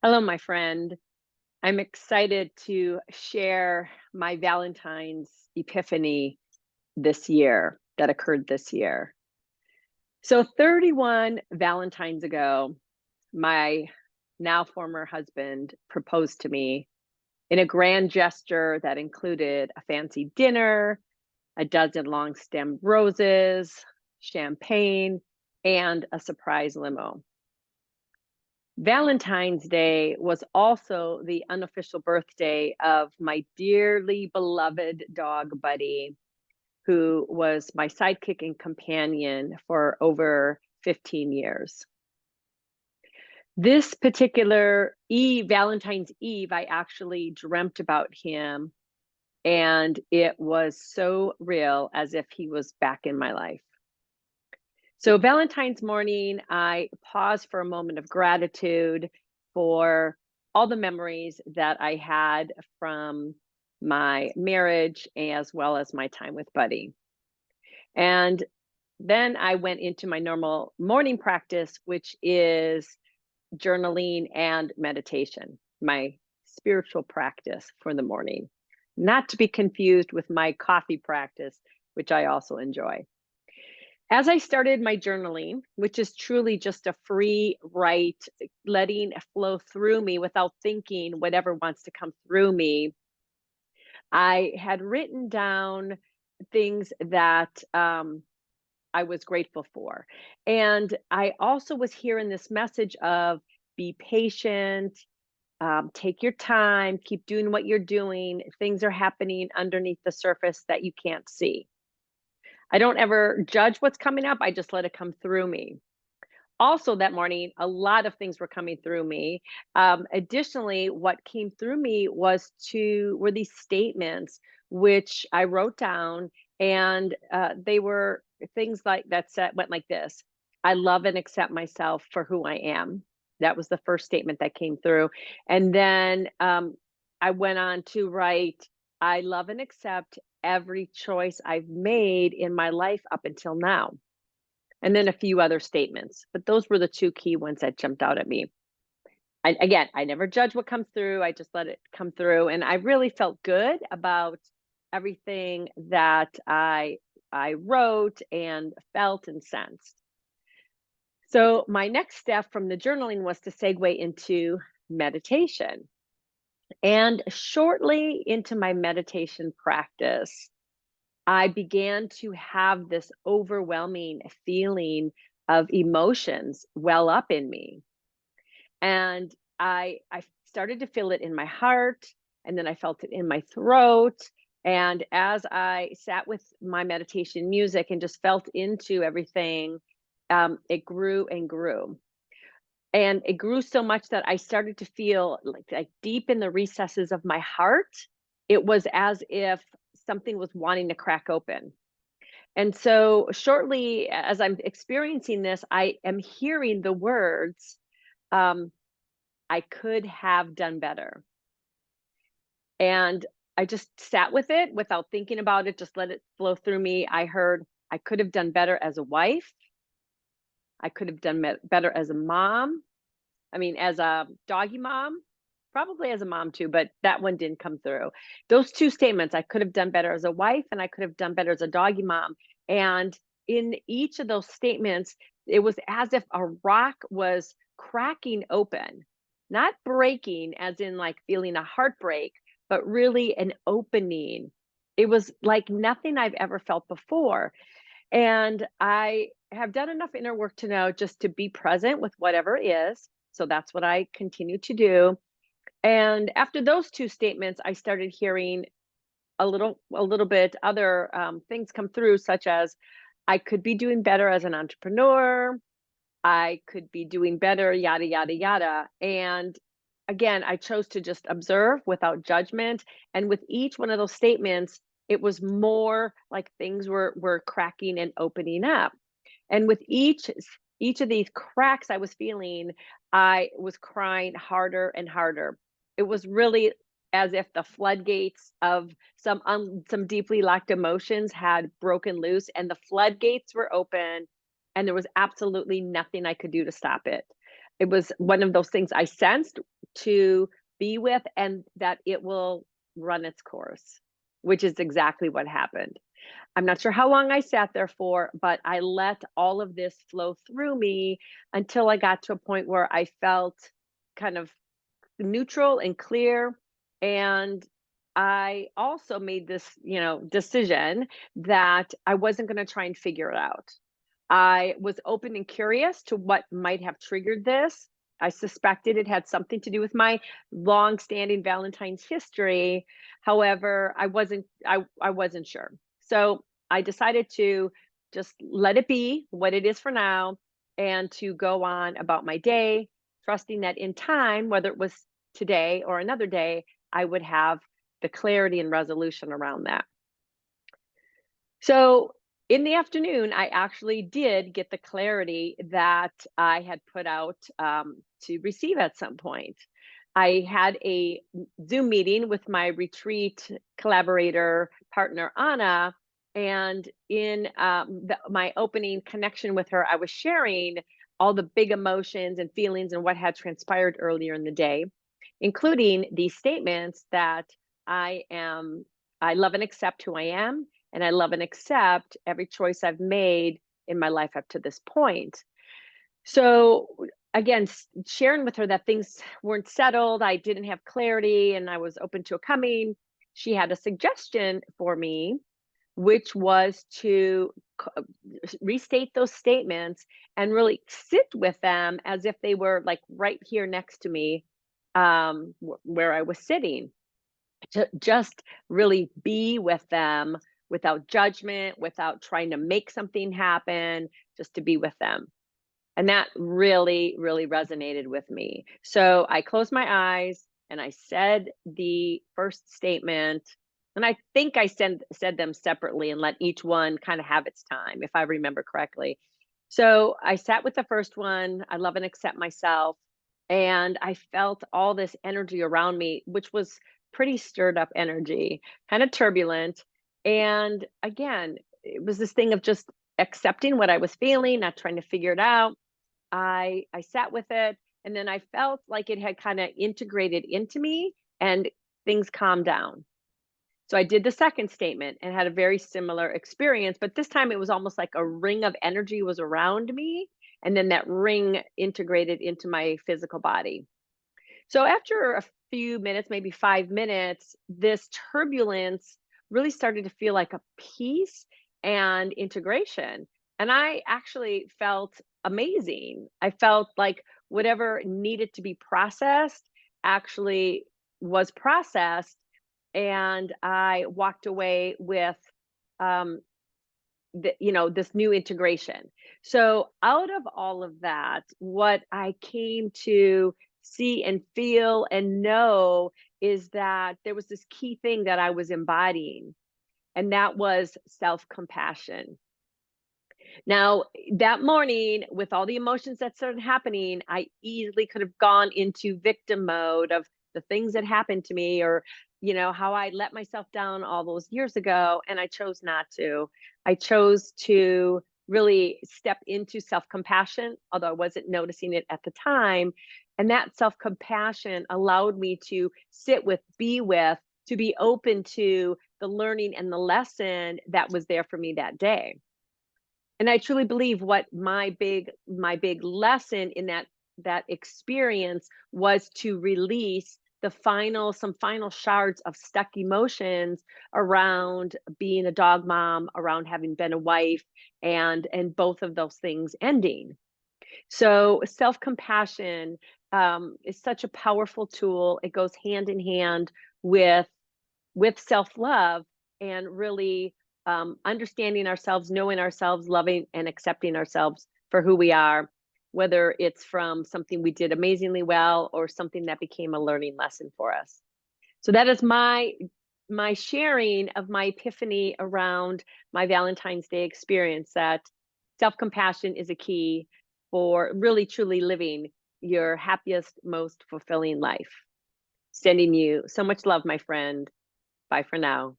Hello, my friend. I'm excited to share my Valentine's Epiphany this year that occurred this year. So, 31 Valentines ago, my now former husband proposed to me in a grand gesture that included a fancy dinner, a dozen long stemmed roses, champagne, and a surprise limo. Valentine's Day was also the unofficial birthday of my dearly beloved dog, Buddy, who was my sidekick and companion for over 15 years. This particular Eve, Valentine's Eve, I actually dreamt about him, and it was so real as if he was back in my life. So, Valentine's morning, I paused for a moment of gratitude for all the memories that I had from my marriage as well as my time with Buddy. And then I went into my normal morning practice, which is journaling and meditation, my spiritual practice for the morning, not to be confused with my coffee practice, which I also enjoy. As I started my journaling, which is truly just a free write, letting it flow through me without thinking whatever wants to come through me, I had written down things that I was grateful for. And I also was hearing this message of be patient, take your time, keep doing what you're doing. Things are happening underneath the surface that you can't see. I don't ever judge what's coming up. I just let it come through me. Also, that morning, a lot of things were coming through me. Additionally, what came through me were these statements which I wrote down, and they were things like that said went like this: "I love and accept myself for who I am." That was the first statement that came through, and then I went on to write, "I love and accept every choice I've made in my life up until now." And then a few other statements, but those were the two key ones that jumped out at me. Again, I never judge what comes through. I just let it come through, and I really felt good about everything that I wrote and felt and sensed. So my next step from the journaling was to segue into meditation. And shortly into my meditation practice, I began to have this overwhelming feeling of emotions well up in me. And I started to feel it in my heart, and then I felt it in my throat. And as I sat with my meditation music and just felt into everything, it grew and grew. And it grew so much that I started to feel like deep in the recesses of my heart, it was as if something was wanting to crack open. And so, shortly as I'm experiencing this, I am hearing the words, um, I could have done better. And I just sat with it without thinking about it, just let it flow through me. I heard, I could have done better as a wife. I could have done better as a mom. I mean, as a doggy mom, probably as a mom too, but that one didn't come through. Those two statements, I could have done better as a wife and I could have done better as a doggy mom. And in each of those statements, it was as if a rock was cracking open, not breaking, as in like feeling a heartbreak, but really an opening. It was like nothing I've ever felt before. And I have done enough inner work to know just to be present with whatever is. So that's what I continue to do. And after those two statements, I started hearing a little bit other things come through, such as I could be doing better as an entrepreneur. I could be doing better, yada, yada, yada. And again, I chose to just observe without judgment. And with each one of those statements, it was more like things were cracking and opening up. And with each of these cracks I was feeling, I was crying harder and harder. It was really as if the floodgates of some deeply locked emotions had broken loose, and the floodgates were open, and there was absolutely nothing I could do to stop it. It was one of those things I sensed to be with, and that it will run its course, which is exactly what happened. I'm not sure how long I sat there for, but I let all of this flow through me until I got to a point where I felt kind of neutral and clear. And I also made this, decision that I wasn't going to try and figure it out. I was open and curious to what might have triggered this. I suspected it had something to do with my long-standing Valentine's history. However, I wasn't sure. So I decided to just let it be what it is for now and to go on about my day, trusting that in time, whether it was today or another day, I would have the clarity and resolution around that. So in the afternoon, I actually did get the clarity that I had put out to receive at some point. I had a Zoom meeting with my retreat collaborator partner, Anna. And in my opening connection with her, I was sharing all the big emotions and feelings and what had transpired earlier in the day, including these statements that I am, I love and accept who I am, and I love and accept every choice I've made in my life up to this point. So again, sharing with her that things weren't settled, I didn't have clarity, and I was open to a coming. She had a suggestion for me, which was to restate those statements and really sit with them as if they were like right here next to me, where I was sitting, to just really be with them without judgment, without trying to make something happen, just to be with them. And that really, really resonated with me. So I closed my eyes and I said the first statement. And I think I said them separately and let each one kind of have its time, if I remember correctly. So I sat with the first one, I love and accept myself. And I felt all this energy around me, which was pretty stirred up energy, kind of turbulent. And again, it was this thing of just accepting what I was feeling, not trying to figure it out. I sat with it, and then I felt like it had kind of integrated into me and things calmed down. So I did the second statement and had a very similar experience, but this time it was almost like a ring of energy was around me, and then that ring integrated into my physical body. So after a few minutes, maybe 5 minutes, this turbulence really started to feel like a peace and integration. And I actually felt amazing. I felt like whatever needed to be processed actually was processed. And I walked away with um, this new integration. So out of all of that, what I came to see and feel and know is that there was this key thing that I was embodying, and that was self-compassion. Now, that morning, with all the emotions that started happening, I easily could have gone into victim mode of the things that happened to me, or, how I let myself down all those years ago. And I chose not to. I chose to really step into self compassion, although I wasn't noticing it at the time. And that self compassion allowed me to sit with, be with, to be open to the learning and the lesson that was there for me that day. And I truly believe what my big lesson in that experience was to release some final shards of stuck emotions around being a dog mom, around having been a wife, and both of those things ending. So self-compassion is such a powerful tool. It goes hand in hand with self-love, and really understanding ourselves, knowing ourselves, loving and accepting ourselves for who we are, whether it's from something we did amazingly well or something that became a learning lesson for us. So that is my sharing of my epiphany around my Valentine's Day experience, that self-compassion is a key for really truly living your happiest, most fulfilling life. Sending you so much love, my friend. Bye for now.